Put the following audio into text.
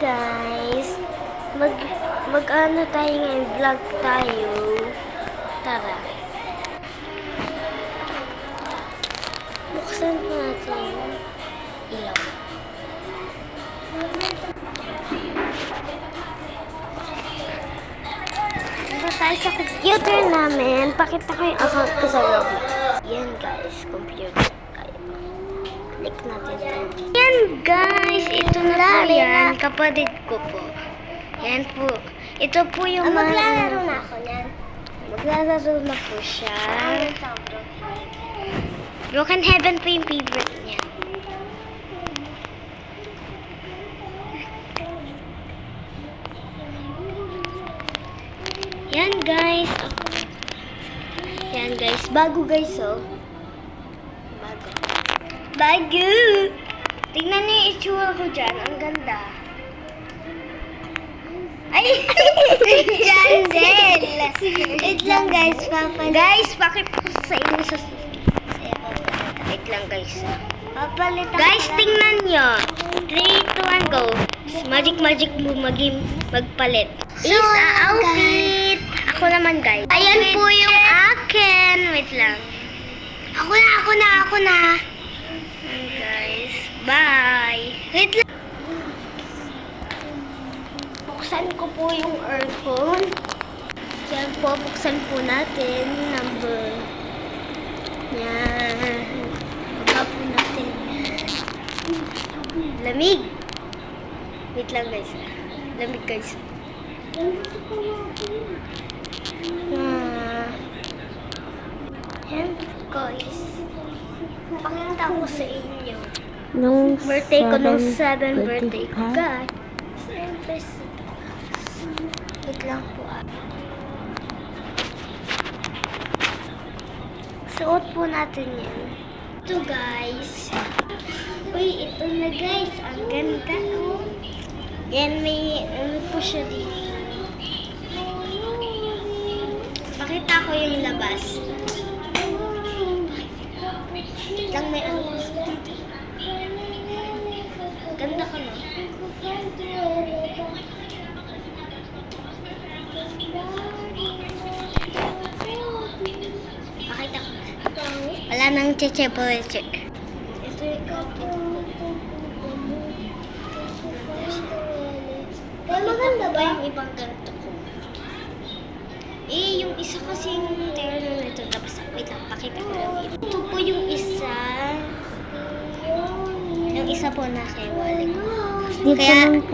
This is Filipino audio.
guys, mag-ano tayo ngayon, vlog tayo. Tara. Buksan po natin ilaw. Punta tayo sa computer namin. Pakita ko yung account ko sa Roblox. Yan guys, computer tayo. Click natin ito. Yan guys, ito na po yan. Kapatid ko po. Yan po. Ito po yung maglalaro na ako yan. Maglalaro na po siya. Broken Heaven po yung favorite niya. Yan guys. Yan guys. Bago guys oh. Bago. Tingnan niyo yung itsura ko dyan. Ang ganda. Ay! Janzel! Wait lang guys. Guys, pakita ko sa inyo sa... Wait lang guys. Guys, tingnan nyo. 3, 2, 1, go. Magic mo magpalit. Is outfit. Ako naman guys. Ayan po yung akin. Wait lang. Ako na. Ayan guys. Bye. Wait lang. Buksan ko po yung earphone. Yan po, buksan po natin. Number. Yan. Baba po natin. Lamig. Wait lang guys. Lamig guys. Yan guys. Pakita ko sa inyo. Nung Birthday ko nung 7 birthday birthday ko. ka? Guys. Siyempre. Wait lang po Suot po natin yan. Ito guys. Uy, ito na guys. Ang ganda. Oh. Yan, may ano po siya dito. Pakita ko yung labas. Lang may ano po siya dito. Ganda ko no? Pakita ko. Wala nang cheche-cheche. Ito yung kapit. Pero maganda ba yung ibang ganito ko? Eh, yung isa kasi yung terno nito. Tapos, wait lang, pakita ko lang. Ito po yung isa. Yung isa po na kay Wally ko. Dito Kaya, lang po